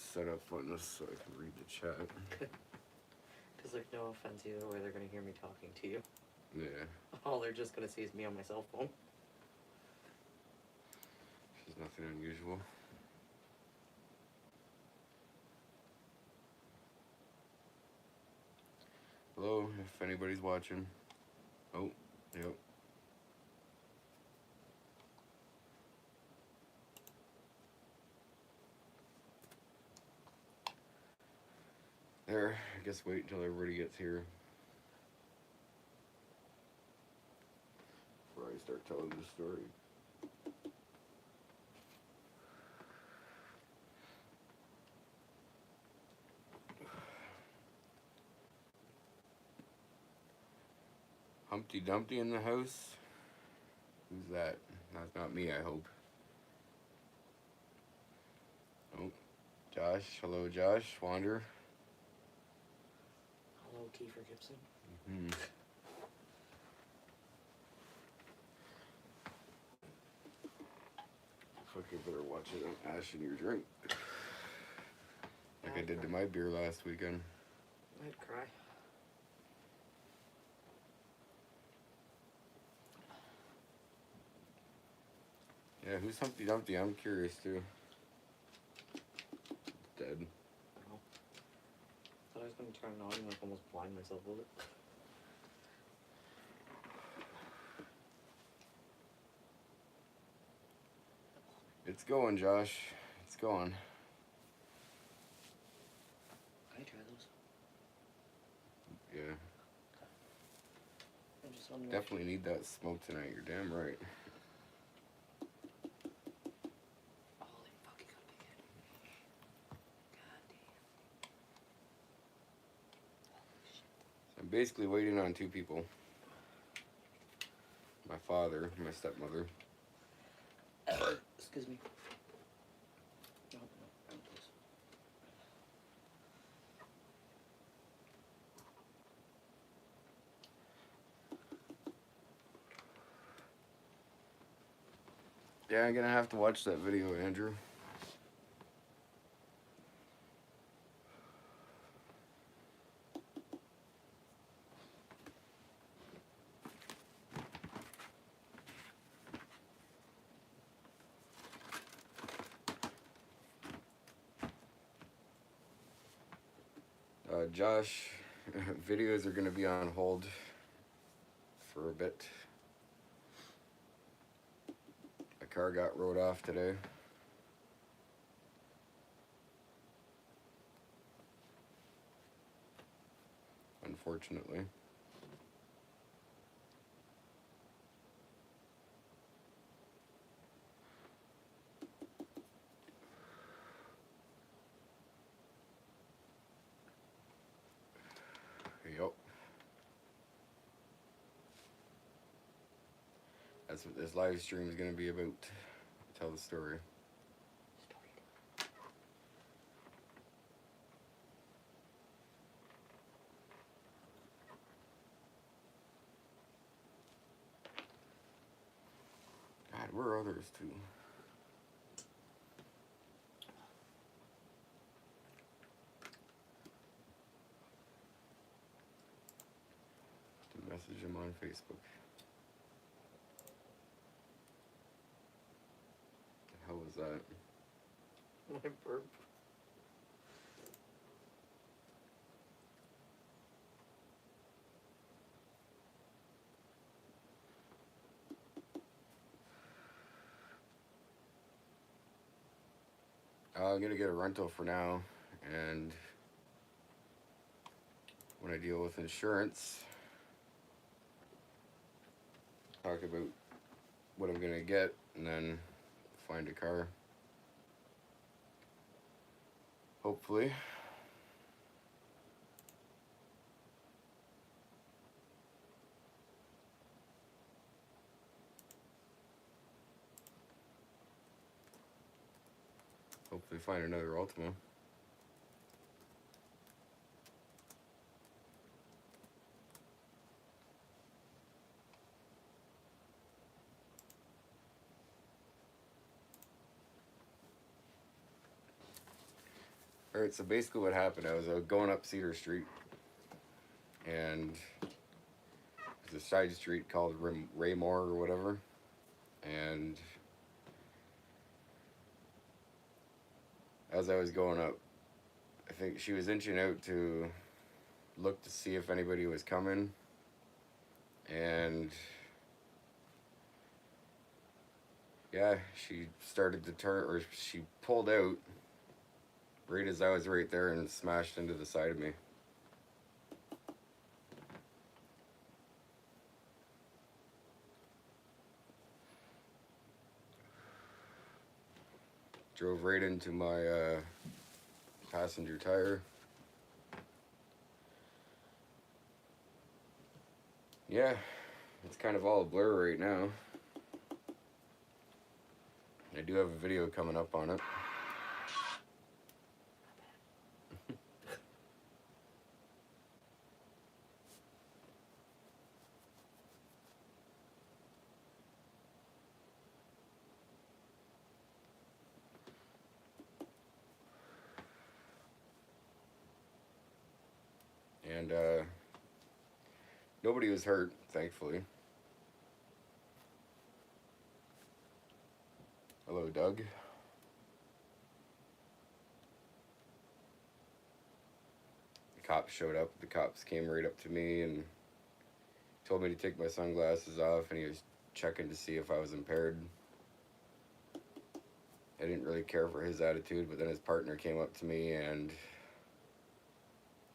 set up on this so I can read the chat. Because there's no offense either way, they're going to hear me talking to you. Yeah. All they're just going to see is me on my cell phone. There's nothing unusual. Hello, if anybody's watching. Oh, yep. There, I guess wait until everybody gets here before I start telling the story. Humpty Dumpty in the house? Who's that? That's not me, I hope. Oh, Josh. Hello, Josh. Wander. Hello, Kiefer Gibson. Mm-hmm. Fucking better watch it on ash in your drink. Like I did to my beer last weekend. I'd cry. Yeah, who's Humpty Dumpty? I'm curious too. Dead. Oh. Thought I was going to turn it on and like almost blind myself with it. It's going, Josh. It's going. Can I try those? Yeah. I just wonder. Definitely need that smoke tonight. You're damn right. Holy fuck, you gotta be kidding me. God damn. Holy shit. I'm basically waiting on two people. My father, my stepmother. Excuse me. No, please. Yeah, I'm gonna have to watch that video, Andrew. Josh, videos are gonna be on hold for a bit. My car got rode off today. Unfortunately. Yep. That's what this live stream is gonna be about. Tell the story. God, where are others too? To message him on Facebook. The hell was that? My burp. I'm gonna get a rental for now, and when I deal with insurance, talk about what I'm gonna get, and then find a car. Hopefully. Hopefully find another Ultima. Alright, so basically what happened, I was going up Cedar Street, and there's a side street called Raymore or whatever, and as I was going up, I think she was inching out to look to see if anybody was coming, and yeah, she started to turn, or she pulled out right as I was right there and smashed into the side of me. Drove right into my passenger tire. Yeah, it's kind of all a blur right now. I do have a video coming up on it. And nobody was hurt, thankfully. Hello, Doug. The cops showed up. The cops came right up to me and told me to take my sunglasses off, and he was checking to see if I was impaired. I didn't really care for his attitude, but then his partner came up to me and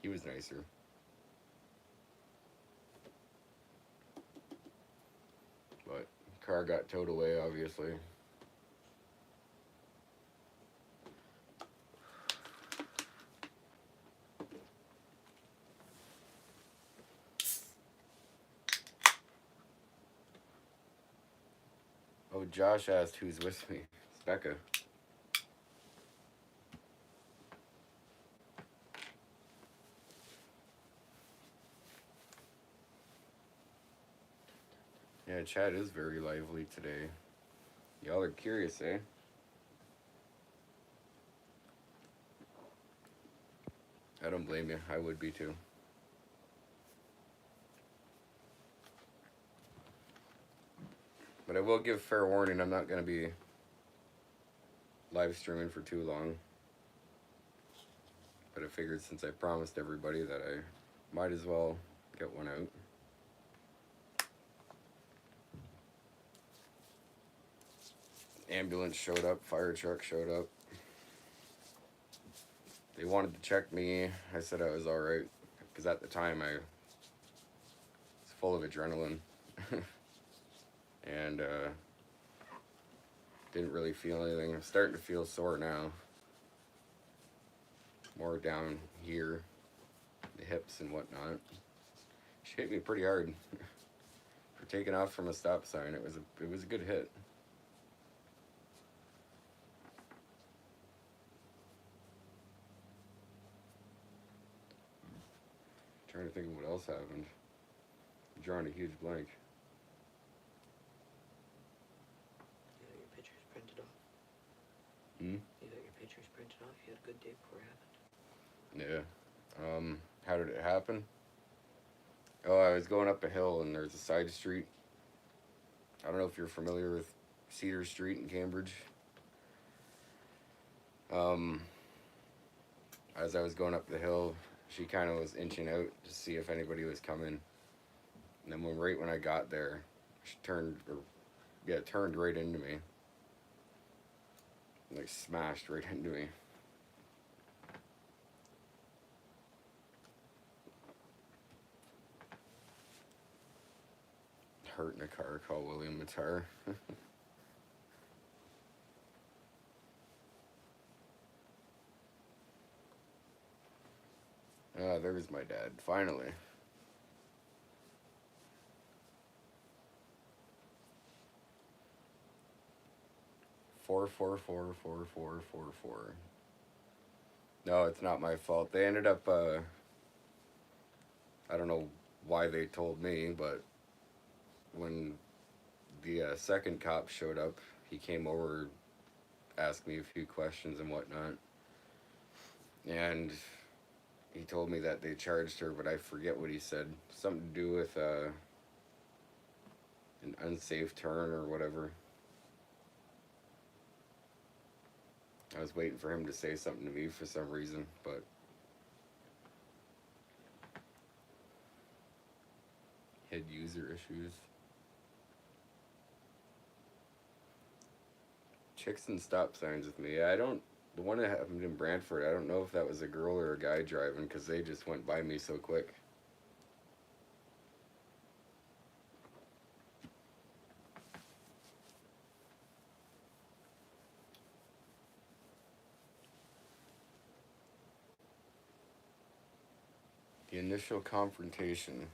he was nicer. But car got towed away, obviously. Oh, Josh asked who's with me. It's Becca. Yeah, chat is very lively today. Y'all are curious, eh? I don't blame you. I would be too. But I will give fair warning, I'm not going to be live streaming for too long. But I figured since I promised everybody that I might as well get one out. Ambulance showed up, fire truck showed up. They wanted to check me. I said I was alright, because at the time I was full of adrenaline. And didn't really feel anything. I'm starting to feel sore now. More down here, the hips and whatnot. She hit me pretty hard for taking off from a stop sign. It was a good hit. Trying to think of what else happened. I'm drawing a huge blank. You got your pictures printed off? Hmm? You got your pictures printed off? You had a good day before it happened? Yeah. How did it happen? Oh, I was going up a hill and there's a side street. I don't know if you're familiar with Cedar Street in Cambridge. As I was going up the hill, she kind of was inching out to see if anybody was coming. And then right when I got there, she turned right into me. Like smashed right into me. Hurt in a car, call William Matar. Ah, there's my dad, finally. Four. No, it's not my fault. They ended up, I don't know why they told me, but when the second cop showed up, he came over, asked me a few questions and whatnot. And he told me that they charged her, but I forget what he said. Something to do with an unsafe turn or whatever. I was waiting for him to say something to me for some reason, but had user issues. Chicks and stop signs with me. I don't. The one that happened in Brantford, I don't know if that was a girl or a guy driving because they just went by me so quick. The initial confrontation.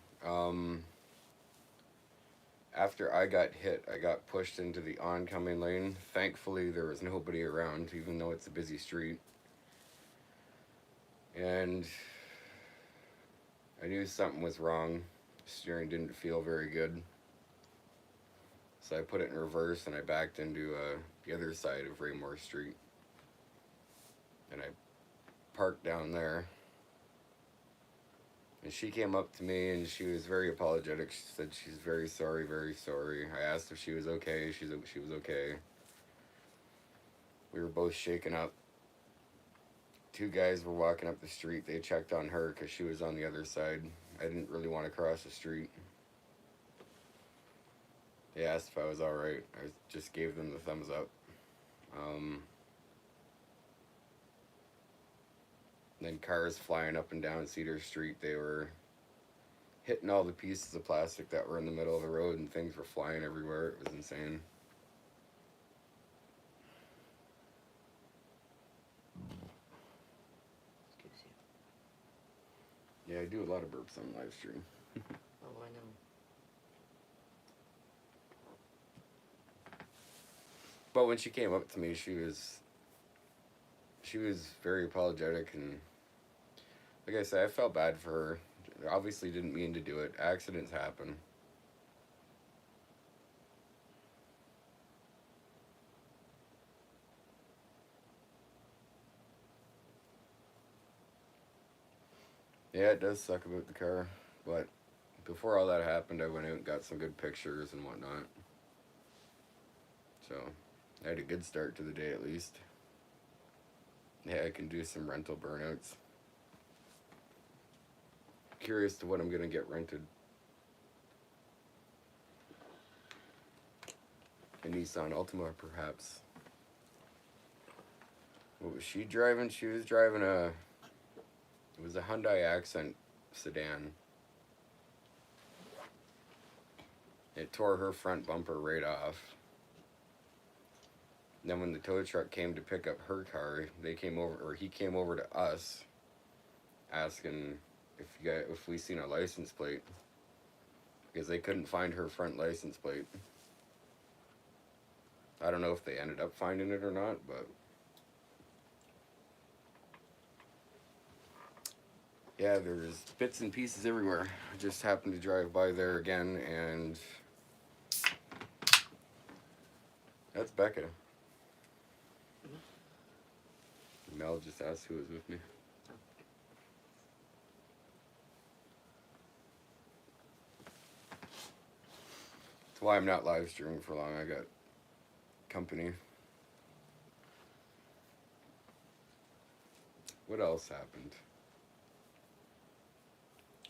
After I got hit, I got pushed into the oncoming lane. Thankfully, there was nobody around, even though it's a busy street. And I knew something was wrong. Steering didn't feel very good. So I put it in reverse and I backed into the other side of Raymore Street. And I parked down there. And she came up to me and she was very apologetic. She said she's very sorry, very sorry. I asked if she was okay. She was okay. We were both shaken up. Two guys were walking up the street. They checked on her because she was on the other side. I didn't really want to cross the street. They asked if I was alright. I just gave them the thumbs up. Then cars flying up and down Cedar Street. They were hitting all the pieces of plastic that were in the middle of the road, and things were flying everywhere. It was insane. Excuse Yeah, I do a lot of burps on live stream. you. Oh, I know. But when she came up to me, she was very apologetic, and like I said, I felt bad for her. Obviously didn't mean to do it. Accidents happen. Yeah, it does suck about the car, but before all that happened, I went out and got some good pictures and whatnot. So, I had a good start to the day at least. Yeah, I can do some rental burnouts. Curious to what I'm gonna get rented. A Nissan Altima, perhaps. What was she driving? She was driving it was a Hyundai Accent sedan. It tore her front bumper right off. Then when the tow truck came to pick up her car, he came over to us, asking if we seen a license plate, because they couldn't find her front license plate. I don't know if they ended up finding it or not, but yeah, there's bits and pieces everywhere. I just happened to drive by there again, and that's Becca. Mel just asked who was with me. That's why I'm not live streaming for long. I got company. What else happened?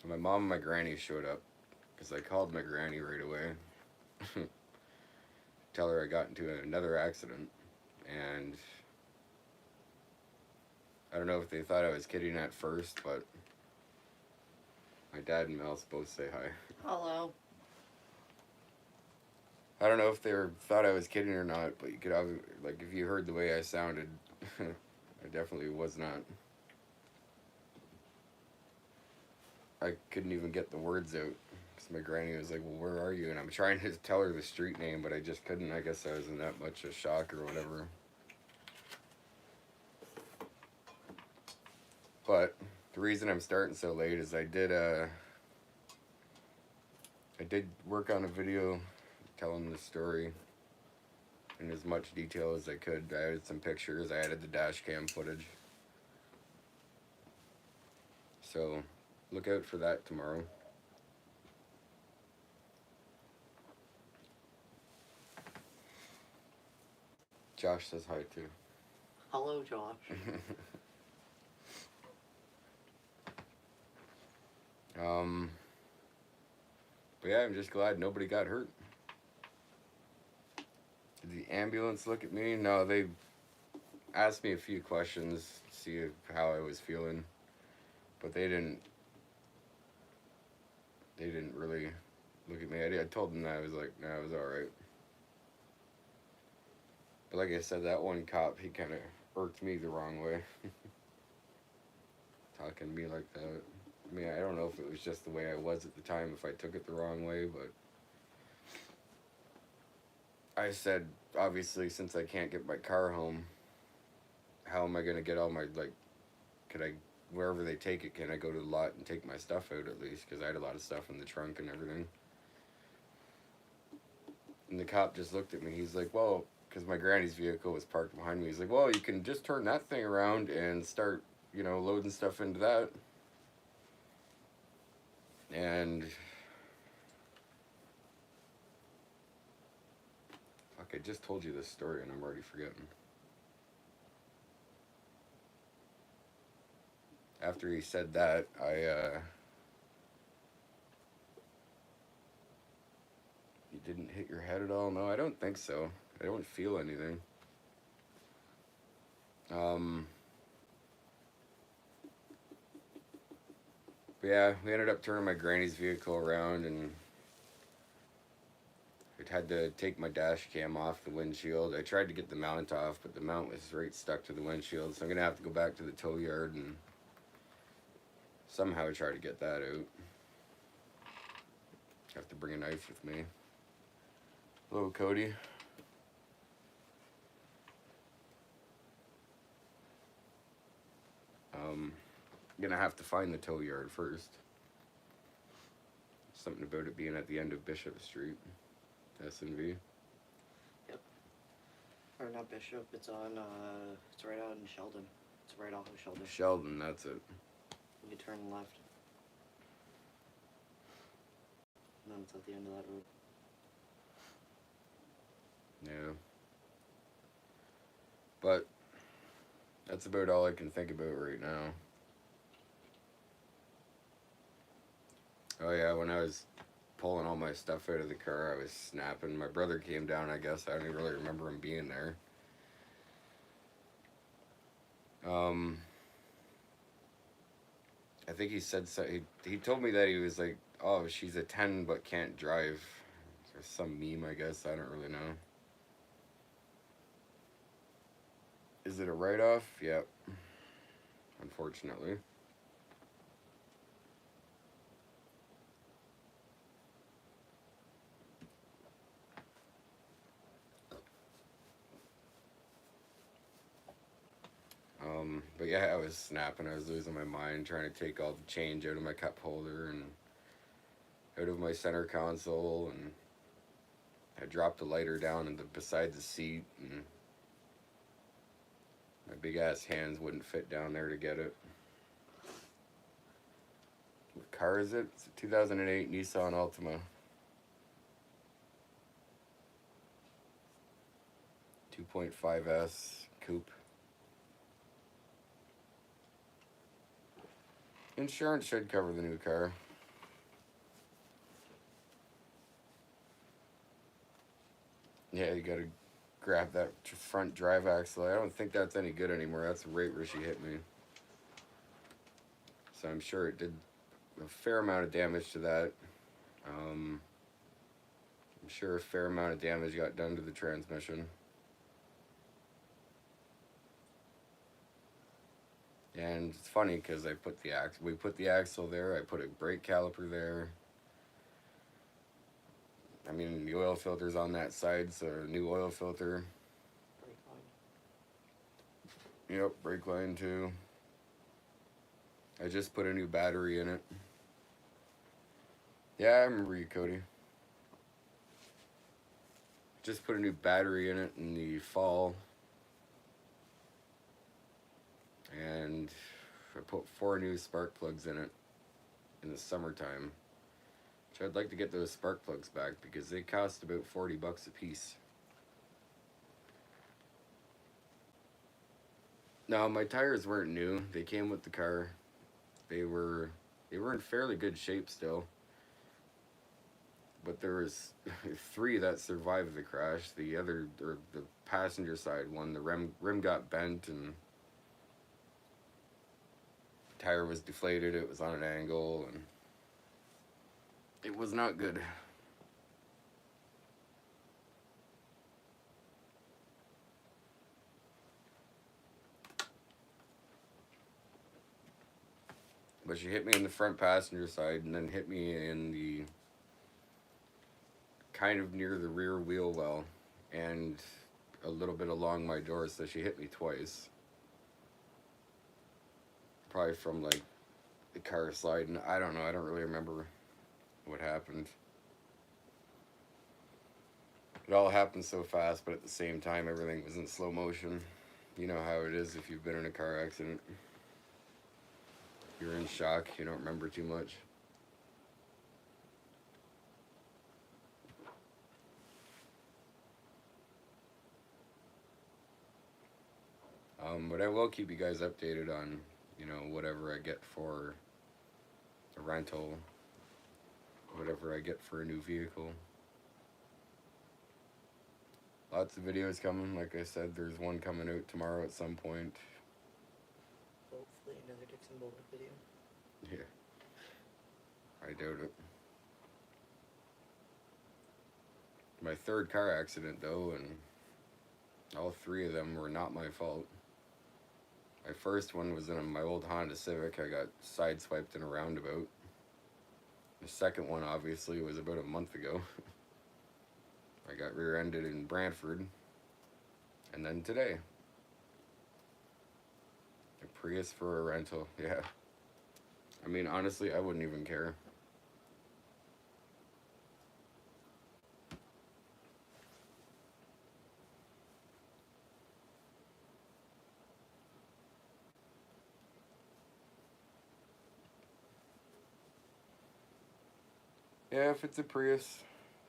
My mom and my granny showed up because I called my granny right away. Tell her I got into another accident, and I don't know if they thought I was kidding at first, but my dad and Mel both say hi. Hello. I don't know if they thought I was kidding or not, but you could have, like, if you heard the way I sounded, I definitely was not. I couldn't even get the words out because my granny was like, "Well, where are you?" And I'm trying to tell her the street name, but I just couldn't. I guess I was in that much of shock or whatever. But the reason I'm starting so late is I did work on a video telling the story in as much detail as I could. I added some pictures. I added the dash cam footage. So look out for that tomorrow. Josh says hi too. Hello, Josh. But yeah, I'm just glad nobody got hurt. Did the ambulance look at me? No, they asked me a few questions, see how I was feeling, but they didn't really look at me. I told them that I was like, nah, I was all right. But like I said, that one cop, he kind of irked me the wrong way. Talking to me like that. I mean, I don't know if it was just the way I was at the time, if I took it the wrong way, but I said, obviously, since I can't get my car home, how am I going to get all my, like, could I, wherever they take it, can I go to the lot and take my stuff out at least? Because I had a lot of stuff in the trunk and everything. And the cop just looked at me. He's like, well, because my granny's vehicle was parked behind me. He's like, well, you can just turn that thing around and start, loading stuff into that. And fuck, I just told you this story and I'm already forgetting. After he said that, you didn't hit your head at all? No, I don't think so. I don't feel anything. But yeah, we ended up turning my granny's vehicle around and I had to take my dash cam off the windshield. I tried to get the mount off, but the mount was right stuck to the windshield, so I'm gonna have to go back to the tow yard and somehow try to get that out. Have to bring a knife with me. Hello, Cody. Gonna have to find the tow yard first. Something about it being at the end of Bishop Street, S&V. Yep. Or not Bishop. It's on. It's right out in Sheldon. It's right off of Sheldon. Sheldon, that's it. You turn left. And then it's at the end of that road. Yeah. But that's about all I can think about right now. Oh yeah, when I was pulling all my stuff out of the car, I was snapping. My brother came down, I guess. I don't even really remember him being there. I think he said so. He told me that he was like, oh, she's a 10 but can't drive. Or some meme, I guess. I don't really know. Is it a write-off? Yep. Unfortunately. But yeah, I was snapping. I was losing my mind trying to take all the change out of my cup holder and out of my center console, and I dropped the lighter down beside the seat, and my big ass hands wouldn't fit down there to get it. What car is it? It's a 2008 Nissan Altima. 2.5S coupe. Insurance should cover the new car. Yeah, you gotta grab that front drive axle. I don't think that's any good anymore. That's right where she hit me. So I'm sure it did a fair amount of damage to that. I'm sure a fair amount of damage got done to the transmission. And it's funny because we put the axle there. I put a brake caliper there. I mean, the oil filter's on that side, so a new oil filter. Brake line. Yep, brake line too. I just put a new battery in it. Yeah, I remember you, Cody. Just put a new battery in it in the fall. And I put 4 new spark plugs in it in the summertime. Which I'd like to get those spark plugs back because they cost about $40 a piece. Now my tires weren't new. They came with the car. They were in fairly good shape still. But there was 3 that survived the crash. The other, or the passenger side one, the rim got bent and the tire was deflated. It was on an angle and it was not good. But she hit me in the front passenger side and then hit me in the kind of near the rear wheel well and a little bit along my door, so she hit me twice. Probably from like the car sliding. I don't know. I don't really remember what happened. It all happened so fast, but at the same time, everything was in slow motion. You know how it is if you've been in a car accident. You're in shock. You don't remember too much. But I will keep you guys updated on, you know, whatever I get for a rental, whatever I get for a new vehicle. Lots of videos coming. Like I said, there's one coming out tomorrow at some point. Hopefully another Dixon Bowler video. Yeah. I doubt it. My 3rd car accident, though, and all 3 of them were not my fault. My first one was in my old Honda Civic. I got sideswiped in a roundabout. The second one, obviously, was about a month ago. I got rear-ended in Brantford. And then today. A Prius for a rental, yeah. I mean, honestly, I wouldn't even care. Yeah, if it's a Prius,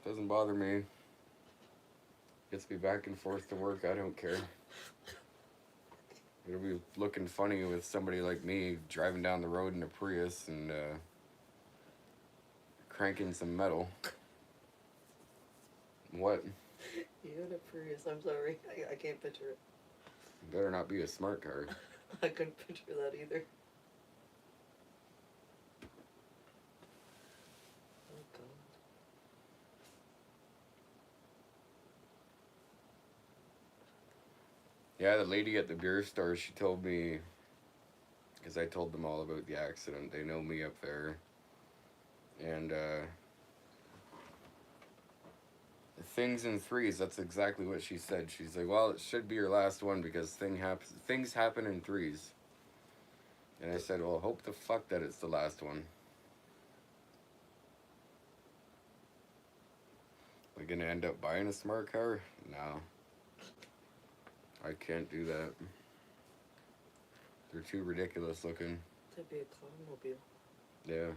doesn't bother me. Gets me back and forth to work, I don't care. It'll be looking funny with somebody like me driving down the road in a Prius and cranking some metal. What? You had a Prius, I'm sorry. I can't picture it. It better not be a smart car. I couldn't picture that either. Oh god. Yeah, the lady at the beer store, she told me, because I told them all about the accident. They know me up there. And things in threes, that's exactly what she said. She's like, well, it should be your last one because things happen in threes. And I said, well, hope the fuck that it's the last one. Am I gonna end up buying a smart car? No. I can't do that. They're too ridiculous looking. That'd be a Clownmobile. Yeah.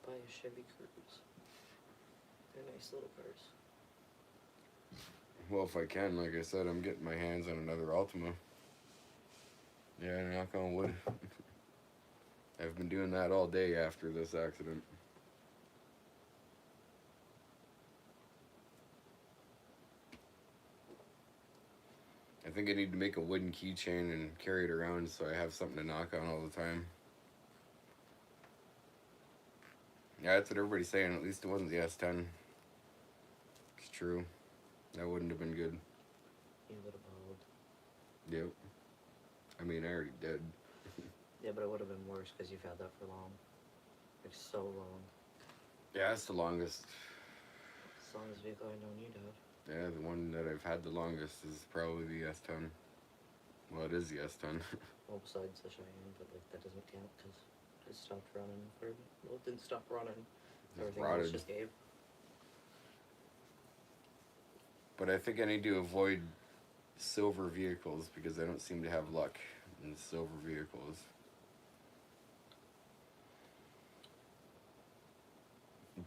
Buy a Chevy Cruze. They're nice little cars. Well, if I can, like I said, I'm getting my hands on another Altima. Yeah, knock on wood. I've been doing that all day after this accident. I think I need to make a wooden keychain and carry it around so I have something to knock on all the time. Yeah, that's what everybody's saying. At least it wasn't the S10. It's true. That wouldn't have been good. You would have bowled. Yep. I mean, I already did. Yeah, but it would have been worse because you've had that for long. Like, so long. Yeah, it's the longest. It's the longest vehicle I know you'd have. Yeah, the one that I've had the longest is probably the S10. Well, it is the S10. Well, besides the Cheyenne, but like that doesn't count because it stopped running. Or, well, it didn't stop running. Everything else rotted. just gave. But I think I need to avoid silver vehicles because I don't seem to have luck in silver vehicles.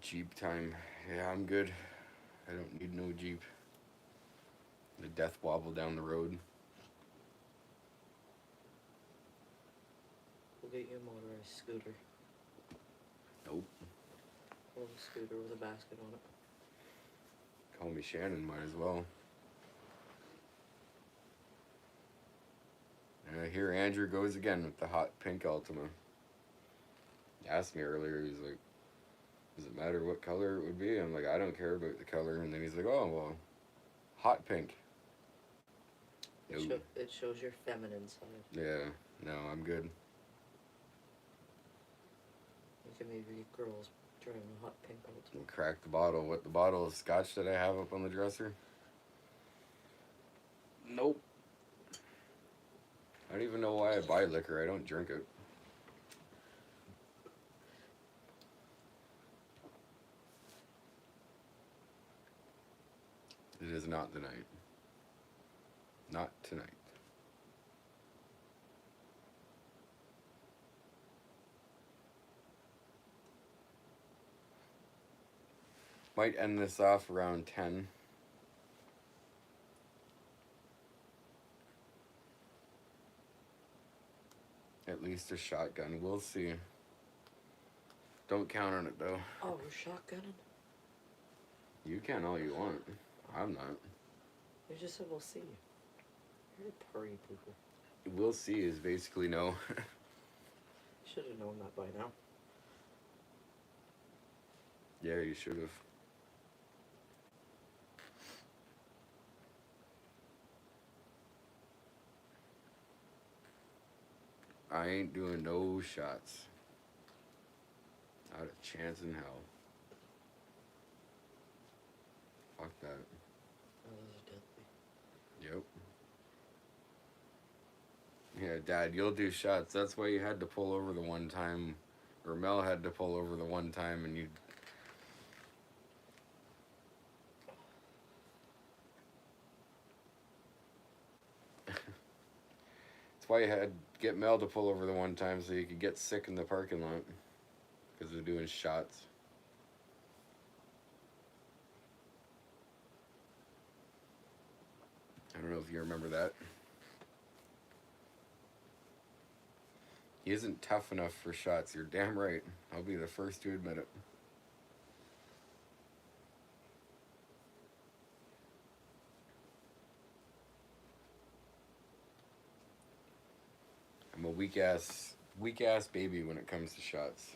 Jeep time. Yeah, I'm good. I don't need no Jeep. The death wobble down the road. We'll get you a motorized scooter. Nope. A little scooter with a basket on it. Call me Shannon, might as well. And here Andrew goes again with the hot pink Altima. He asked me earlier, he's like, does it matter what color it would be? I'm like, I don't care about the color. And then he's like, oh, well, hot pink. It shows your feminine side. Yeah, no, I'm good. You can maybe get girls driving a hot pink Altima. We'll crack the bottle. What, the bottle of scotch that I have up on the dresser? Nope. I don't even know why I buy liquor. I don't drink it. It is not the night. Not tonight. Might end this off around 10. At least a shotgun. We'll see. Don't count on it though. Oh, we're shotgunning? You can all you want. I'm not. You just said we'll see. You're a party pooper. We'll see is basically no. Should have known that by now. Yeah, you should have. I ain't doing no shots. Not a chance in hell. Fuck that. Oh, those are deadly. Yep. Yeah, Dad, you'll do shots. That's why you had to pull over the one time, or Mel had to pull over the one time, and you. That's why you had to get Mel to pull over the one time so you could get sick in the parking lot. Because they're doing shots. I don't know if you remember that. He isn't tough enough for shots. You're damn right. I'll be the first to admit it. I'm a weak ass baby when it comes to shots.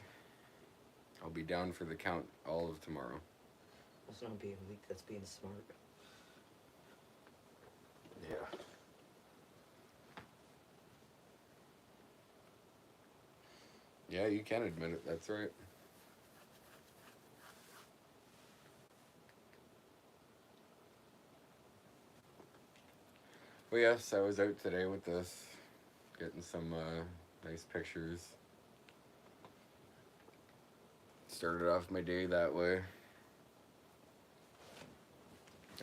I'll be down for the count all of tomorrow. That's not being weak, that's being smart. Yeah. Yeah, you can admit it. That's right. Well, yes, I was out today with this, getting some nice pictures. Started off my day that way.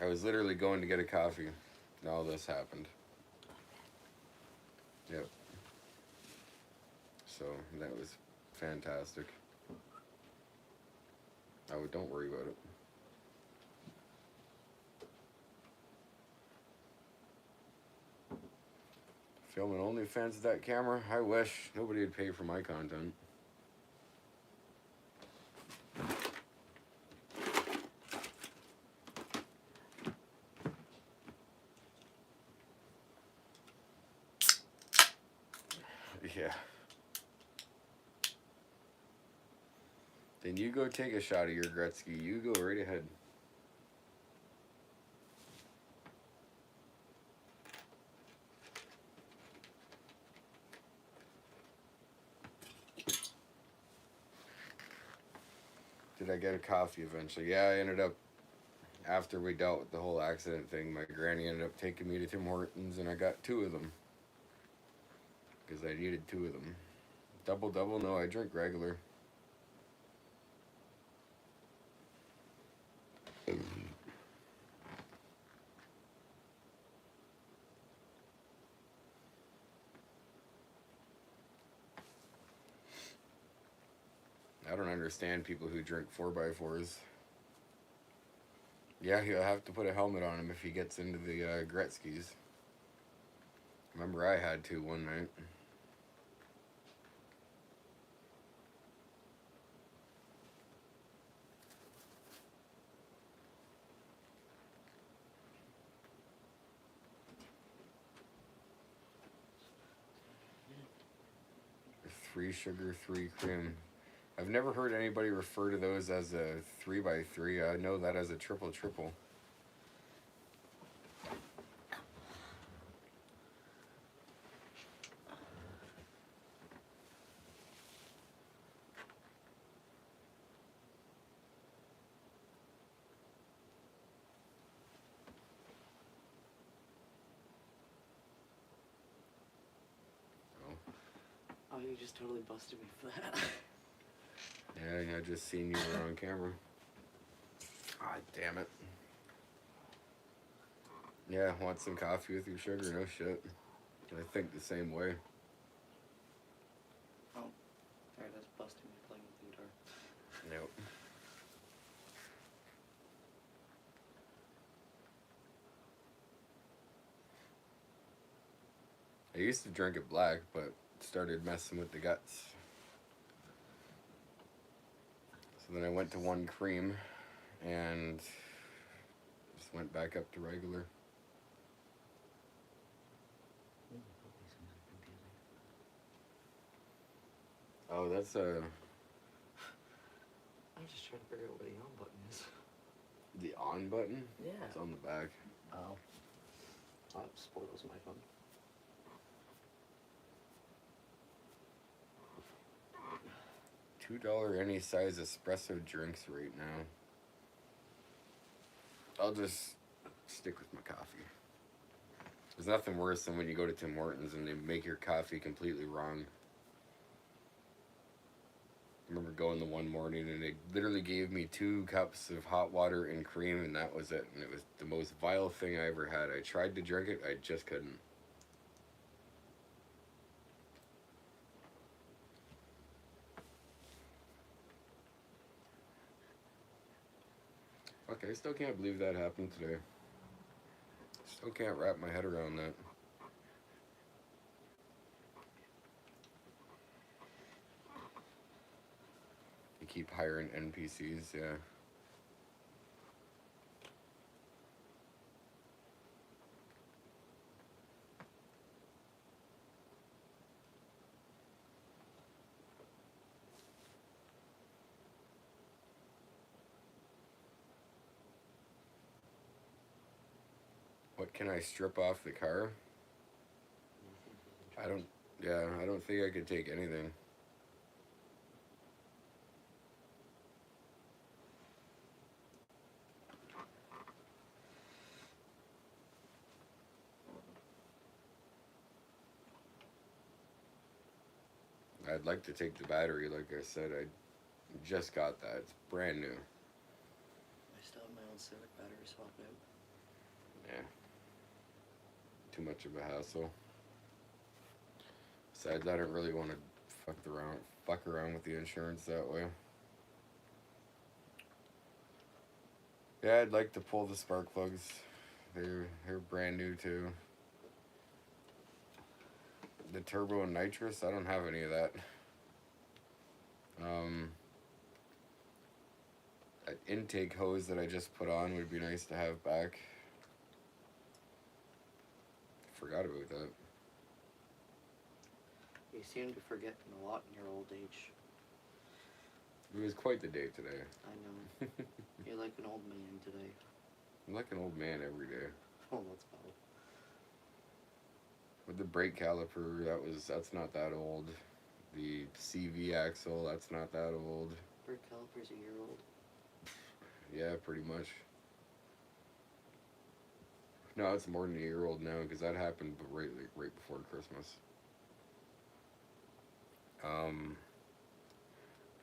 I was literally going to get a coffee, and all this happened. Yep. So that was fantastic. Oh, don't worry about it. Filming OnlyFans with that camera? I wish. Nobody would pay for my content. Yeah. Then you go take a shot of your Gretzky. You go right ahead. Did I get a coffee eventually? Yeah, I ended up, after we dealt with the whole accident thing, my granny ended up taking me to Tim Hortons, and I got 2 of them. Because I needed 2 of them. Double? No, I drink regular. I don't understand people who drink 4x4s. Yeah, he'll have to put a helmet on him if he gets into the Gretzky's. Remember, I had to one night. Three sugar, three cream. I've never heard anybody refer to those as a 3x3. I know that as a triple triple. Oh, you just totally busted me for that. Yeah, I just seen you were on camera. Ah, damn it. Yeah, want some coffee with your sugar? No shit. I think the same way. Oh, there it is, busting me playing with the guitar. Nope. I used to drink it black, but started messing with the guts. So then I went to one cream and just went back up to regular. Oh, that's I'm just trying to figure out what the on button is. the on button. Yeah. It's on the back. Oh. That spoils my fun. $2 any size espresso drinks right now. I'll just stick with my coffee. There's nothing worse than when you go to Tim Hortons and they make your coffee completely wrong. I remember going the one morning and they literally gave me 2 cups of hot water and cream and that was it. And it was the most vile thing I ever had. I tried to drink it, I just couldn't. Okay, I still can't believe that happened today. Still can't wrap my head around that. You keep hiring NPCs, yeah. What can I strip off the car? I don't think I could take anything. I'd like to take the battery, like I said. I just got that. It's brand new. I still have my own Civic battery swap out. Yeah. Too much of a hassle. Besides, I don't really want to fuck around with the insurance that way. Yeah, I'd like to pull the spark plugs. They're brand new too. The turbo and nitrous, I don't have any of that. An intake hose that I just put on would be nice to have back. Forgot about that. You seem to forget a lot in your old age. It was quite the day today. I know. You're like an old man today. I'm like an old man every day. Oh, that's bad. With the brake caliper, that's not that old. The CV axle, that's not that old. Brake caliper's a year old. Yeah, pretty much. No, it's more than a year old now because that happened right before Christmas. The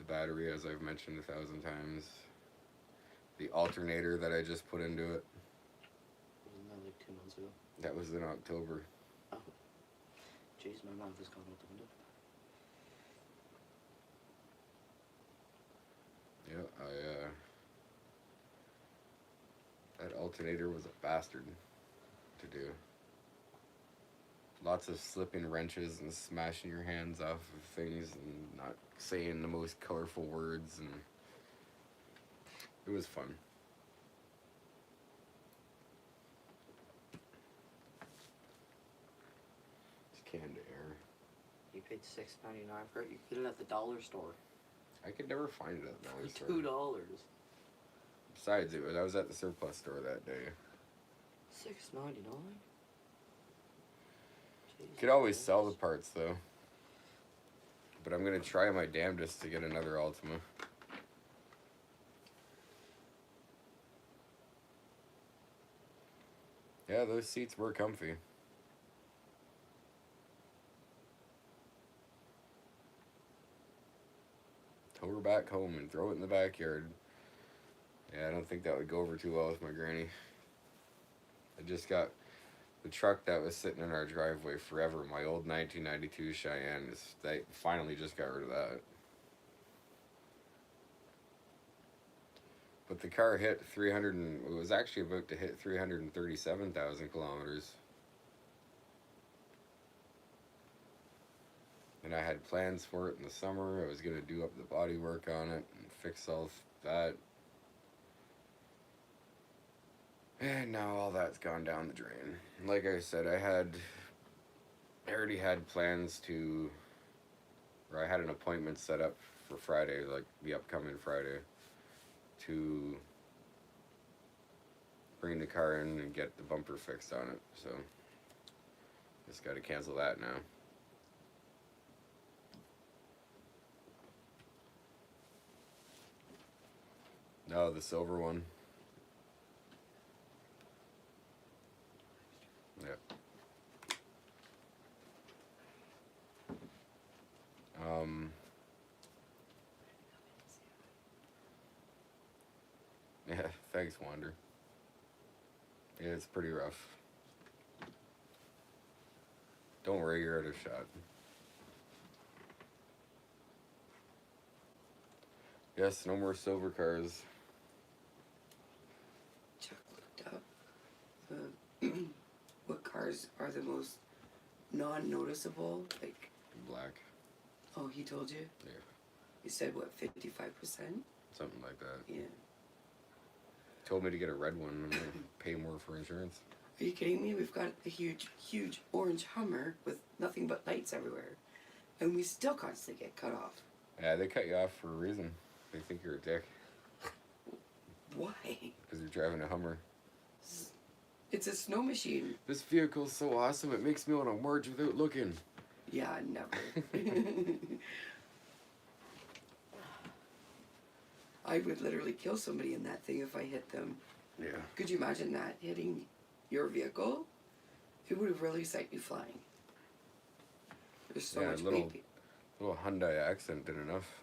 battery, as I've mentioned 1,000 times. The alternator that I just put into it. Wasn't that like 2 months ago? That was in October. Oh. Jeez, my mouth has gone out the window. That alternator was a bastard to do. Lots of slipping wrenches and smashing your hands off of things and not saying the most colorful words, and it was fun. It's canned air. You paid $6.99 for it. You could get it at the dollar store I could never find it at the dollar for store. $2. Besides, I was at the surplus store that day. $6.99. You could always sell the parts though. But I'm gonna try my damnedest to get another Altima. Yeah, those seats were comfy. Tow her back home and throw it in the backyard. Yeah, I don't think that would go over too well with my granny. I just got the truck that was sitting in our driveway forever, my old 1992 Cheyenne. They finally just got rid of that. But the car hit 300 and it was actually about to hit 337,000 kilometers. And I had plans for it in the summer. I was going to do up the body work on it and fix all that. And now all that's gone down the drain. Like I said, I already had plans to, or I had an appointment set up for Friday, like the upcoming Friday, to bring the car in and get the bumper fixed on it. So, just got to cancel that now. No, the silver one. Yep. Yeah, thanks, Wander. Yeah, it's pretty rough. Don't worry, you're out of shot. Yes, no more silver cars. Chuck looked up what cars are the most non-noticeable. Like, Black. oh, he told you? Yeah. He said what, 55%? Something like that. Yeah. Told me to get a red one and pay more for insurance. Are you kidding me? We've got a huge orange Hummer with nothing but lights everywhere, and we still constantly get cut off. Yeah, they cut you off for a reason. They think you're a dick Why? because you're driving a Hummer. It's a snow machine. This vehicle's so awesome, it makes me want to merge without looking. Yeah, never. I would literally kill somebody in that thing if I hit them. Yeah. Could you imagine that hitting your vehicle? It would have really sent you flying. There's so Yeah, much little- weight. Little Hyundai accent did enough.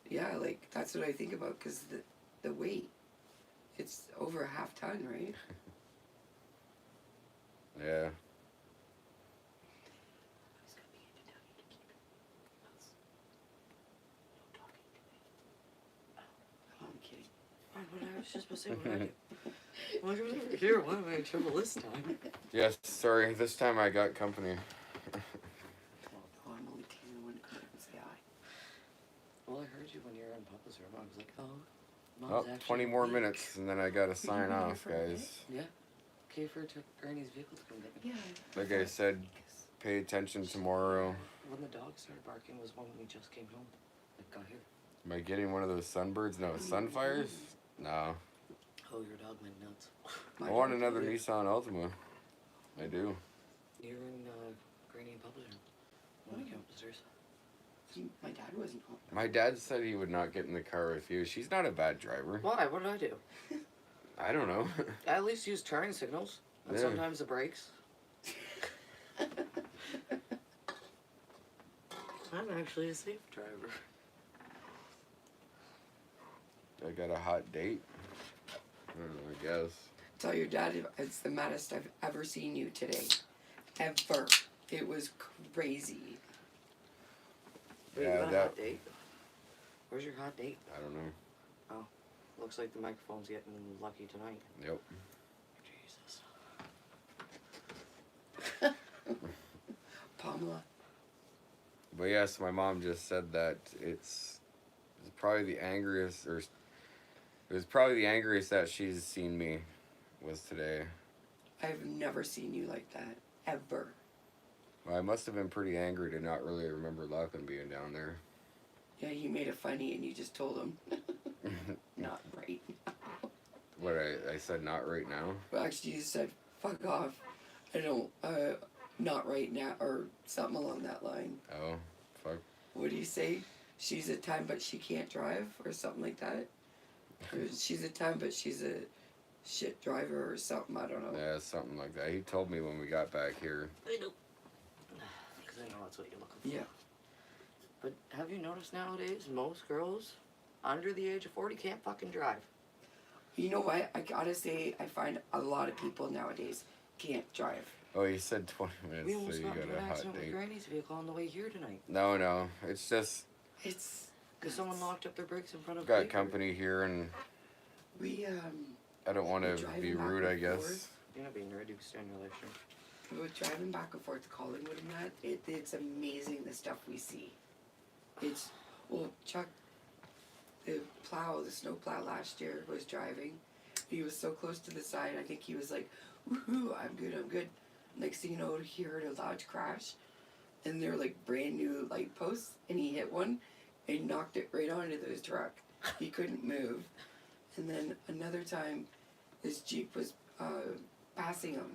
Yeah, like that's what I think about because the weight. It's over a half ton, right? Yeah. I'm kidding. What I was just about to say, what I do? Why was I over here? Why am I in trouble this time? Yes, sorry, this time I got company. Oh, I'm only teasing one come and say hi. Well, I heard you when you were in Papa's room. I was like, oh, Oh, Mom's actually 20 more awake. minutes and then I gotta sign off, guys. Yeah. Okay for Granny's vehicle to come get me. Yeah. Like I said, pay attention tomorrow. When the dog started barking was when we just came home. Like, got here. Am I getting one of those sunbirds? No, sunfires? No. Oh, your dog went nuts. My I want dad another told me- Nissan Altima. I do. You're in Granny and Papa's room. When we came upstairs. See, my dad wasn't home. My dad said he would not get in the car with you. She's not a bad driver. Why? What did I do? I don't know. I at least use turning signals. And Yeah. sometimes the brakes. I'm actually a safe driver. I got a hot date. I don't know, I guess. Tell your dad it's the maddest I've ever seen you today. Ever. It was crazy. Wait, Yeah, you got a that- hot date? Where's your hot date? I don't know. Oh. Looks like the microphone's getting lucky tonight. Yep. Jesus. Pamela. But yes, my mom just said that it's probably the angriest, or it was probably the angriest that she's seen me was today. I've never seen you like that. Ever. Well, I must have been pretty angry to not really remember Lachlan being down there. Yeah, he made it funny and you just told him. Not right. What I said, not right now. Well, actually, you said, fuck off. I don't, not right now, or something along that line. Oh, fuck. What do you say? She's a 10 but she can't drive, or something like that? Or she's a 10 but she's a shit driver, or something, I don't know. Yeah, something like that. He told me when we got back here. I know. Because I know that's what you're looking for. Yeah. But have you noticed nowadays, most girls under the age of 40 can't fucking drive? You know what? I gotta say, I find a lot of people nowadays can't drive. Oh, he said 20 We minutes, so almost you got into got an a hot accident with date. Granny's vehicle on the way here tonight. No, it's just It's... Because someone locked up their brakes in front of got Baker. company here, and We, I don't want We're to driving be back rude, I and guess. forth. You're not being reduced stimulation. we were driving back and forth to Collingwood and that. It's amazing the stuff we see. It's, well, Chuck, the snow plow last year was driving. He was so close to the side, I think he was like, woohoo, I'm good. Next thing you know, he heard a loud crash, and they're like brand new light posts, and he hit one and knocked it right onto his truck. He couldn't move. And then another time, this Jeep was passing him,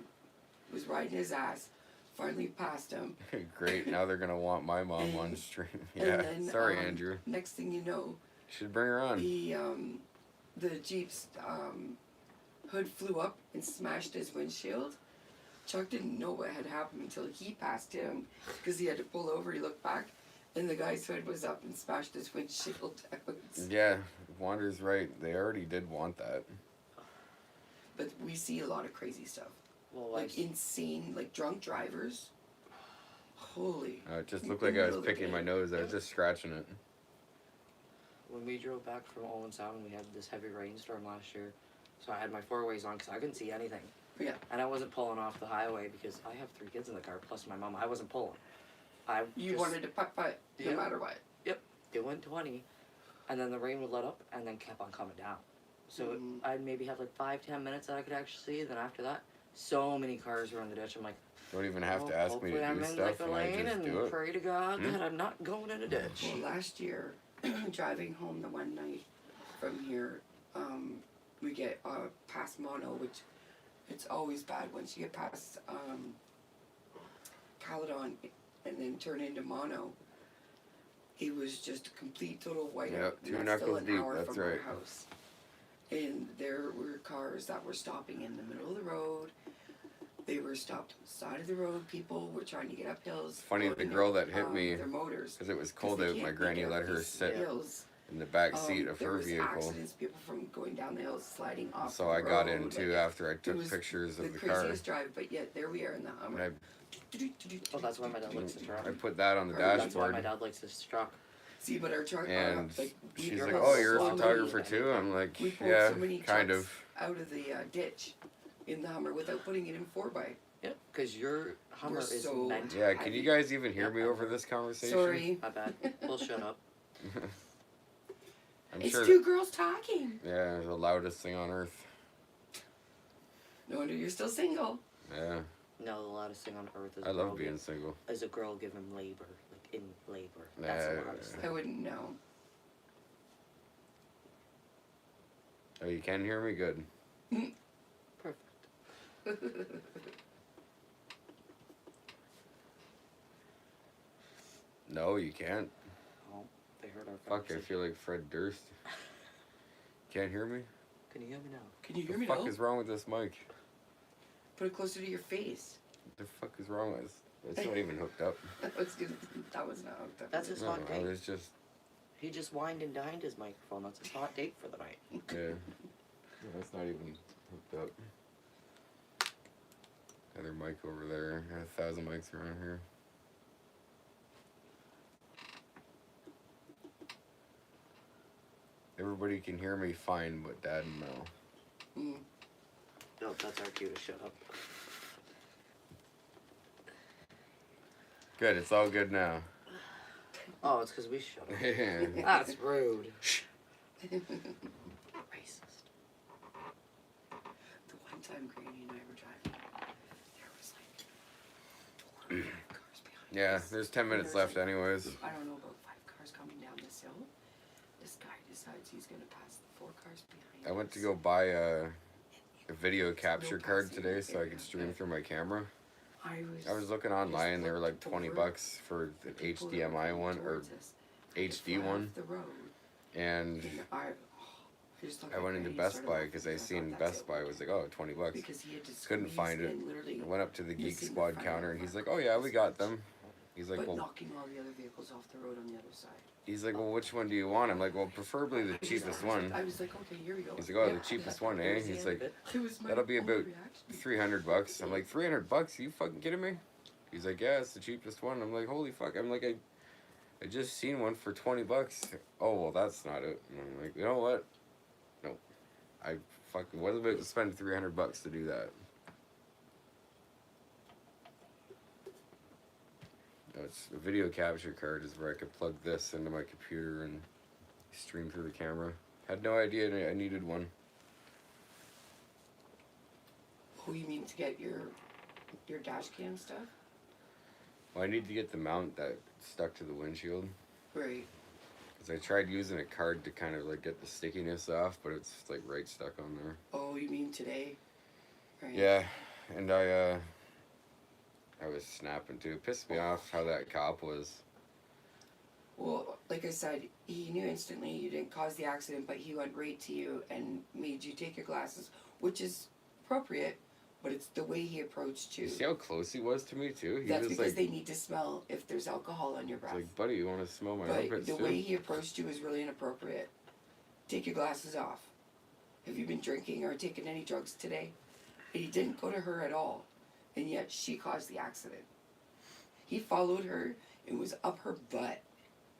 was riding his ass, finally passed him. Great, now they're gonna want my mom on stream. And Yeah, then, sorry, Andrew. Next thing you know, Should bring her on. the Jeep's hood flew up and smashed his windshield. Chuck didn't know what had happened until he passed him, because he had to pull over. He looked back, and the guy's hood was up and smashed his windshield out. Yeah, Wander's right. They already did want that. But we see a lot of crazy stuff, Well, like insane, like drunk drivers. Holy! It just looked like I was picking my nose. I was just scratching it. when we drove back from Owen Sound, we had this heavy rainstorm last year. So I had my four-ways on because I couldn't see anything. Yeah. And I wasn't pulling off the highway because I have 3 kids in the car, plus my mom. I wasn't pulling. You wanted to putt no Yeah. matter what. Yep. It went 20, and then the rain would let up, and then kept on coming down. So I'd maybe have like 5-10 minutes that I could actually see. Then after that, so many cars were in the ditch. I'm like, Don't even have to ask me hopefully to I'm do in stuff, like a and I lane just and do it. pray to God that I'm not going in a ditch. Well, last year, driving home the one night from here, we get past Mono, which it's always bad once you get past Caledon and then turn into Mono. It was just a complete total whiteout. Yep, and 2 that's still knuckles an deep, hour that's from our right. house. And there were cars that were stopping in the middle of the road. They were stopped on the side of the road. People were trying to get up hills. Funny, the loading girl up, that hit me, their motors. because it was 'Cause cold they out, my can't granny get up let her these sit hills. in the back seat of there her was vehicle. accidents, people from going down the hill, sliding off. So the I got road, in too like, after I it took was pictures the of the car. craziest drive, but yet there we are in the And Hummer. Oh, that's why my dad likes the truck. I put that on the That's why my dashboard. dad likes this truck. See, but our truck, And like, we she's pulled like, "Oh, you're a so many- photographer too?" I'm like, We pulled "Yeah, so many kind trucks of." out of the ditch in the Hummer without putting it in 4x. Yep. Because your Hummer is so- meant to Yeah, have can you you- guys even hear me over this conversation? Sorry. My bad. We'll shut up. I'm It's sure. 2 girls talking. Yeah, the loudest thing on earth. No wonder you're still single. Yeah, No, the loudest thing on earth is I a love girl being single. is a girl giving labor, like in labor. That's the Yeah. loudest I thing. wouldn't know. Oh, you can hear me? Good. Perfect. No, you can't. Oh, they heard our Fuck, I conversation. feel like Fred Durst. Can't hear me? Can you hear me now? Can you hear The me fuck now? is wrong with this mic? Put it closer to your face. The fuck is wrong with? It's not even hooked up. That was not hooked up. That's his No, hot I date. was just He just wined and dined his microphone. That's his hot date for the night. yeah. No, it's not even hooked up. Other mic over there. Got 1,000 mics around here. Everybody can hear me fine, but Dad no. Mm. Nope, that's our cue to shut up. Good, it's all good now. Oh, it's because we shut up. Yeah. That's rude. Racist. The one time Granny and I were driving, there was like 4 or 5 cars behind Yeah, us. there's 10 minutes There's left anyways. I don't know, about 5 cars coming down this hill. This guy decides he's gonna pass the 4 cars behind I went to us. go buy a video capture No card passing today so I area. could stream through my camera. I I was looking online, they were like 20 over bucks for the the people that were HDMI coming one or towards us. They HD fly one, off the road, and and I just looked I at went into Granny, Best started Buy laughing because I thought, seen "That's Best it, Buy we're was done." like, oh, 20 bucks. Because he had just Couldn't find squeezed it. in, literally, I went up to the Geek missing the Squad front counter of and the he's like, car. oh yeah, we got them. He's like, but well, knocking all the other vehicles off the road on the other side. he's like, well, which one do you want? I'm like, well, preferably the cheapest one. I was like, okay, here we go. He's like, oh, Yeah, the cheapest that's one, what eh? was the He's end like, of it. It was my that'll be only about reaction. $300. I'm like, $300? You fucking kidding me? He's like, yeah, it's the cheapest one. I'm like, holy fuck. I'm like, I just seen one for 20 bucks. Oh, well, that's not it. And I'm like, you know what? Nope. I fucking wasn't about to spend 300 bucks to do that. No, it's a video capture card is where I could plug this into my computer and stream through the camera. Had no idea I needed one. Oh, you mean to get your dash cam stuff? Well, I need to get the mount that stuck to the windshield. Right. Because I tried using a card to kind of like get the stickiness off, but it's like right stuck on there. Oh, you mean today? Right. Yeah, and I was snapping too. It pissed me off how that cop was. Well, like I said, he knew instantly you didn't cause the accident, but he went right to you and made you take your glasses, which is appropriate, but it's the way he approached you. You see how close he was to me too? He That's was because like, they need to smell if there's alcohol on your breath. like, buddy, you want to smell my But armpits the too? way he approached you is really inappropriate. Take your glasses off. Have you been drinking or taken any drugs today? And he didn't go to her at all, and yet she caused the accident. He followed her and was up her butt.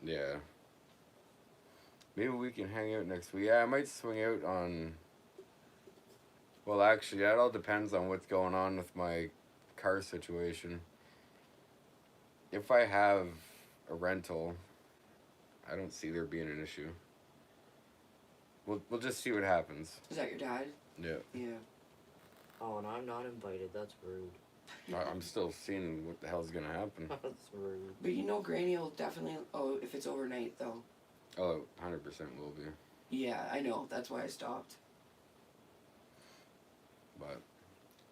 Yeah. Maybe we can hang out next week. Yeah, I might swing out on... Well, actually, that all depends on what's going on with my car situation. If I have a rental, I don't see there being an issue. We'll just see what happens. Is that your dad? Yeah. Yeah. Oh, and I'm not invited. That's rude. I'm still seeing what the hell's gonna happen. That's rude. But you know Granny will definitely, oh, if it's overnight though. Oh, 100% will be. Yeah, I know. That's why I stopped. But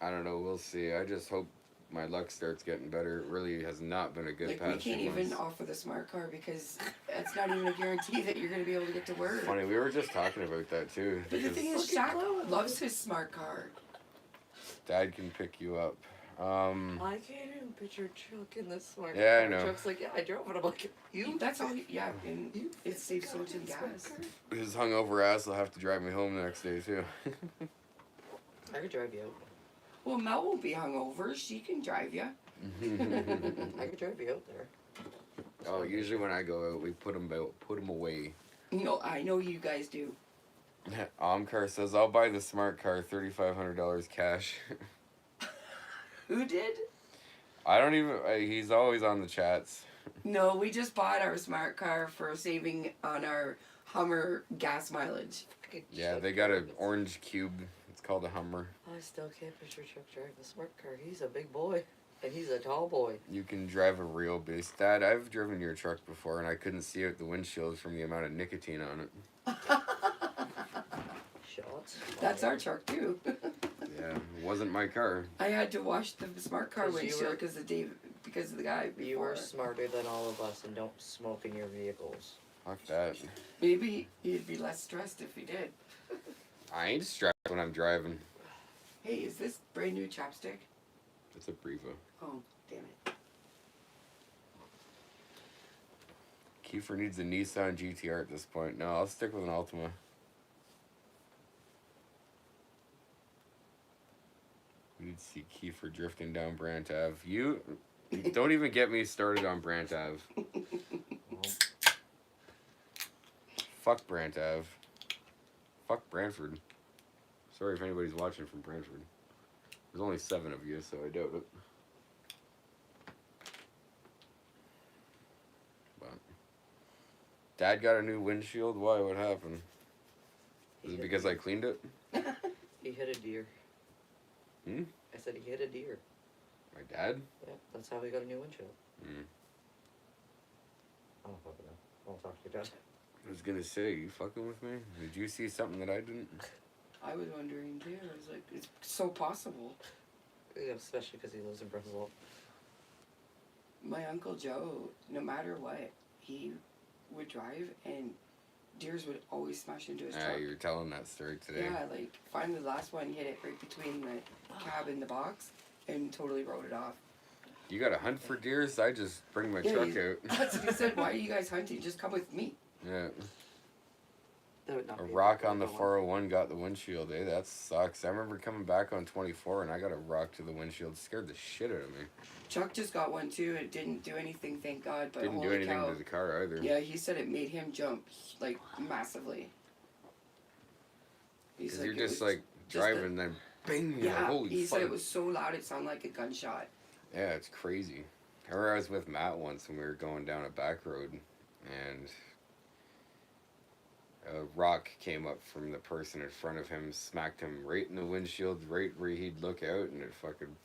I don't know. We'll see. I just hope my luck starts getting better. It really has not been a good Like, past we can't few even months. offer the smart car because it's not even a guarantee that you're going to be able to get to work. Funny, we were just talking about that too. But the because thing is, Jack loves his smart car. Dad can pick you up. I can't even picture Chuck in this smart Yeah, I car. know. Chuck's like, yeah, I drove it. I'm like, you? That's all. Yeah, and it saves so much in gas. His hungover ass will have to drive me home the next day too. I could drive you out. Well, Mel won't be hungover. She can drive you. I could drive you out there. Oh, usually when I go out, we put him away. No, I know you guys do. Omcar says I'll buy the smart car, $3,500 cash. Who did? I don't even. He's always on the chats. No, we just bought our smart car for saving on our Hummer gas mileage. Yeah, they got an orange cube. It's called a Hummer. I still can't picture Chuck driving the smart car. He's a big boy. And he's a tall boy. You can drive a real beast. Dad, I've driven your truck before, and I couldn't see out the windshield from the amount of nicotine on it. Shots. That's our truck too. Yeah, it wasn't my car. I had to wash the smart car 'Cause you windshield were- because of the guy before. You are smarter than all of us and don't smoke in your vehicles. Fuck that. Maybe he'd be less stressed if he did. I ain't strapped when I'm driving. Hey, is this brand new chapstick? It's a Briva. Oh, damn it. Kiefer needs a Nissan GTR at this point. No, I'll stick with an Altima. We need to see Kiefer drifting down Brant Ave. You don't even get me started on Brant Ave. Well, Fuck Brant Ave. Fuck Brantford. Sorry if anybody's watching from Brantford. There's only 7 of you, so I doubt it. But Dad got a new windshield. Why? What happened? Was it because I cleaned it? He hit a deer. Hmm? I said he hit a deer. My dad? Yeah, that's how he got a new windshield. Hmm. I don't fucking know. I won't talk to your dad. I was gonna say, you fucking with me? Did you see something that I didn't? I was wondering too. I was like, it's so possible. Yeah, especially because he lives in Bristol. My Uncle Joe, no matter what, he would drive and deers would always smash into his Yeah, truck. you were telling that story today. Yeah, like finally the last one hit it right between the cab and the box and totally wrote it off. You got to hunt for deers? I just bring my Yeah, truck you- out. That's what he said. Why are you guys hunting? Just come with me. Yeah. That would not A be rock good on the one. 401 got the windshield, eh? That sucks. I remember coming back on 24 and I got a rock to the windshield. Scared the shit out of me. Chuck just got one too. It didn't do anything, thank God. But Didn't do holy anything cow. to the car either. Yeah, he said it made him jump like massively. He's Because you're it just was like just driving and then bing, you're like, Yeah, holy he fuck. said it was so loud it sounded like a gunshot. Yeah, it's crazy. I remember I was with Matt once and we were going down a back road and a rock came up from the person in front of him, smacked him right in the windshield, right where he'd look out, and it fucking...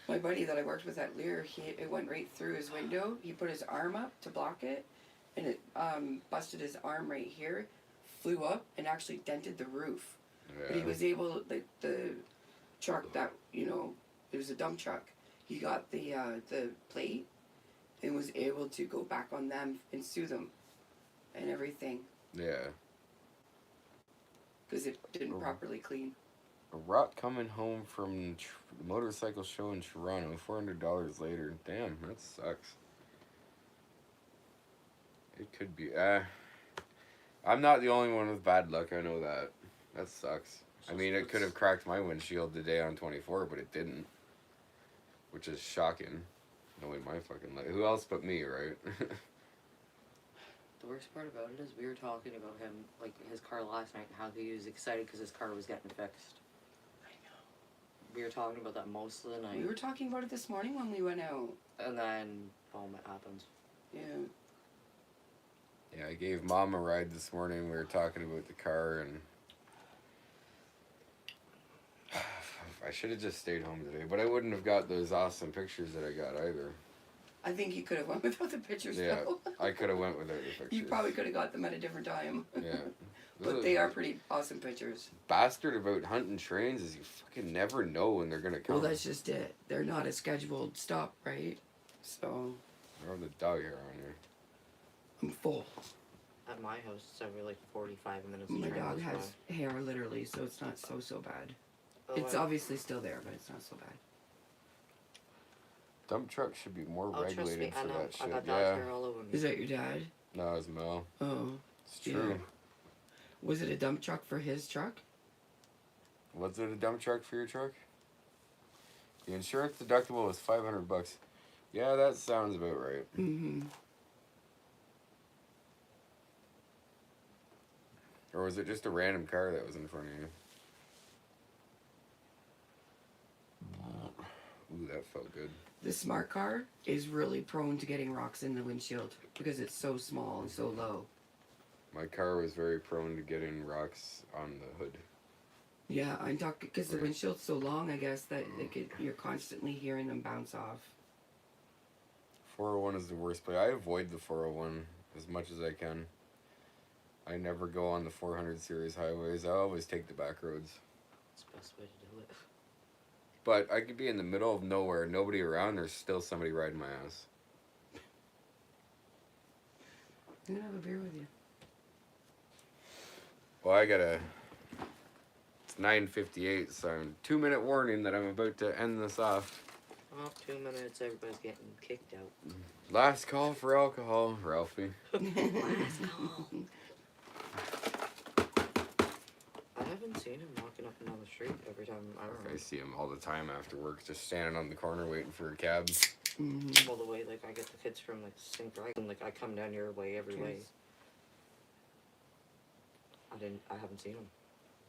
My buddy that I worked with at Lear, it went right through his window. He put his arm up to block it, and it busted his arm right here, flew up, and actually dented the roof. But he Yeah. was able, the truck that, you know, it was a dump truck. He got the plate and was able to go back on them and sue them and everything Yeah. because it didn't Oh. properly clean. A rock coming home from the motorcycle show in Toronto, $400 later. Damn, that sucks. It could be. I'm not the only one with bad luck, I know that. That sucks. I mean, it could have cracked my windshield today on 24, but it didn't. Which is shocking. Knowing my fucking luck. Who else but me, right? The worst part about it is we were talking about him, like his car last night, and how he was excited because his car was getting fixed. I know. We were talking about that most of the night, We were talking about it this morning when we went out. and then boom, it happens. Yeah. Yeah, I gave Mom a ride this morning. We were talking about the car, and I should have just stayed home today, but I wouldn't have got those awesome pictures that I got either. I think you could have went without the pictures Yeah, though. I could have went without the pictures. You probably could have got them at a different time. Yeah. But they are pretty awesome pictures. Bastard about hunting trains is you fucking never know when they're gonna come. Well, that's just it. They're not a scheduled stop, right? So Or the dog hair on here. I'm full. At my house, it's every like 45 minutes. My train dog goes has hair literally, so it's not so bad. by. It's obviously still there, but it's not so bad. Dump truck should be more Oh, trust me, regulated I for know. that I shit. got dog Yeah. hair all over me. Is that your dad? No, it's Mel. Oh. It's Yeah. true. Was it a dump truck for his truck? Was it a dump truck for your truck? The insurance deductible was $500. Yeah, that sounds about right. Mm-hmm. Or was it just a random car that was in front of you? Ooh, that felt good. The smart car is really prone to getting rocks in the windshield because it's so small and so low. My car was very prone to getting rocks on the hood. Yeah, I'm talking because the Right. windshield's so long, I guess, that you're constantly hearing them bounce off. 401 is the worst place. I avoid the 401 as much as I can. I never go on the 400 series highways. I always take the back roads. It's the best way to do it. But I could be in the middle of nowhere, nobody around, there's still somebody riding my ass. I'm gonna have a beer with you. Well, it's 9:58, so I'm 2-minute warning that I'm about to end this off. Oh, 2 minutes, everybody's getting kicked out. Last call for alcohol, Ralphie. Last call. I haven't seen him walking up and down the street every time. I don't know. I see him all the time after work, just standing on the corner waiting for a cab. Mm-hmm. All the way, like I get the kids from like St. Brian, and like I come down your way every way. Cheers. I haven't seen him.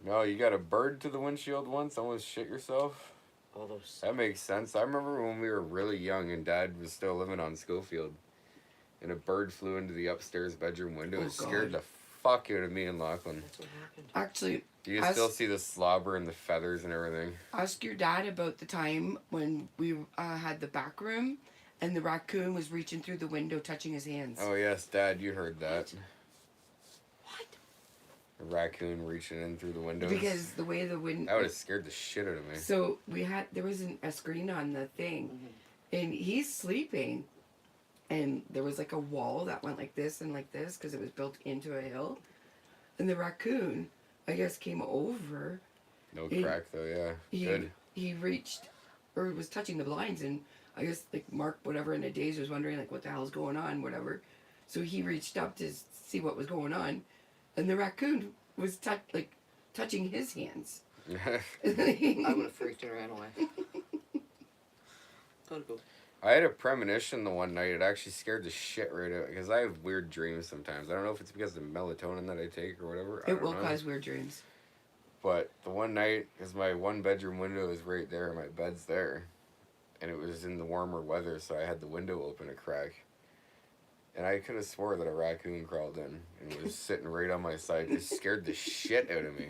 No, you got a bird to the windshield once, almost shit yourself. All those. That makes sense. I remember when we were really young and Dad was still living on Schofield, and a bird flew into the upstairs bedroom window. Oh, It scared God. the fuck out of me and Lachlan. That's what happened. Actually, You can still see the slobber and the feathers and everything. ask your dad about the time when we had the back room and the raccoon was reaching through the window touching his hands. Oh yes, Dad, you heard that. What? A raccoon reaching in through the windows. Because the way the wind. That would have scared the shit out of me. So there was a screen on the thing, and he's sleeping, and there was like a wall that went like this and like this because it was built into a hill, and the raccoon, I guess, came over. No He- crack though, yeah. He Good. he reached, or was touching the blinds, and I guess like Mark whatever in the days was wondering like what the hell's going on, whatever. So he reached up to see what was going on, and the raccoon was touching his hands. I would have freaked and ran away. Gotta go. I had a premonition the one night. It actually scared the shit right out because I have weird dreams sometimes. I don't know if it's because of the melatonin that I take or whatever. I It don't will know. cause weird dreams. But the one night, because my one bedroom window is right there, my bed's there, and it was in the warmer weather, so I had the window open a crack. And I could have swore that a raccoon crawled in and was sitting right on my side. It scared the shit out of me.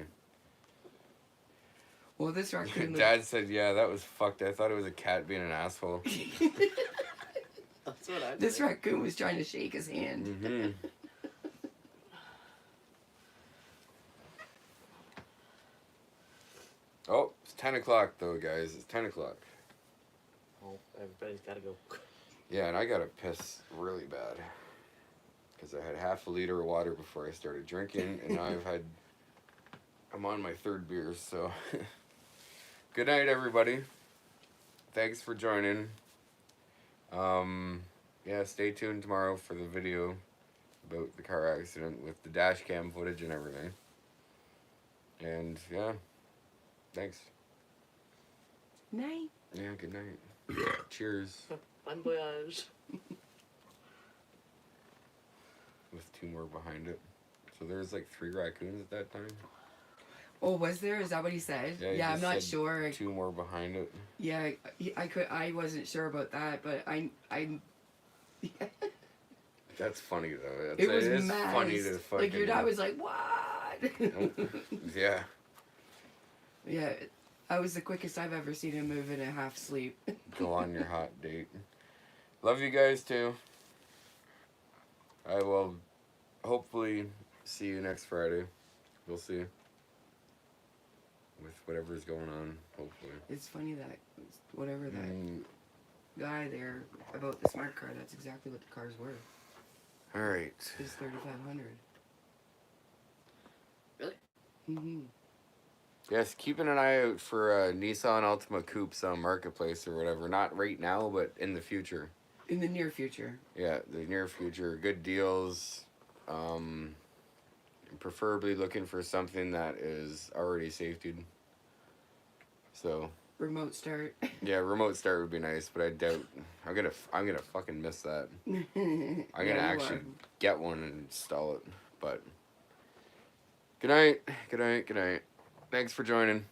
Well, this raccoon. Dad said, "Yeah, that was fucked. I thought it was a cat being an asshole." That's what I. This raccoon was trying to shake his hand. Mm-hmm. Oh, it's 10 o'clock though, guys. It's 10 o'clock. Oh, everybody's gotta go. Yeah, and I got to piss really bad. Because I had half a liter of water before I started drinking, and now I'm on my third beer, so. Good night, everybody. Thanks for joining. Yeah, stay tuned tomorrow for the video about the car accident with the dash cam footage and everything. And, yeah, thanks. Night. Yeah, good night. Cheers. Bon voyage. With 2 more behind it. So there's like 3 raccoons at that time. Oh, was there? Is that what he said? Yeah, he I'm just not said sure. 2 more behind it. Yeah, I wasn't sure about that, but I. That's funny though. It was is mad. funny to fucking. Like your dad was like, "What?" Yeah. Yeah, that was the quickest I've ever seen him move in a half sleep. Go on your hot date. Love you guys too. I will hopefully see you next Friday. We'll see. With whatever's going on, hopefully. It's funny that whatever that Mm, guy there about the smart car, that's exactly what the car's worth. all right. It's $3,500. Really? Mm-hmm. Yes, keeping an eye out for Nissan Altima Coupes on Marketplace or whatever. Not right now, but in the future. In the near future. Yeah, the near future. Good deals. Preferably looking for something that is already safetied. So, Remote start. yeah, remote start would be nice, but I doubt I'm gonna fucking miss that. I'm gonna actually get one and install it. But good night, good night, good night. Thanks for joining.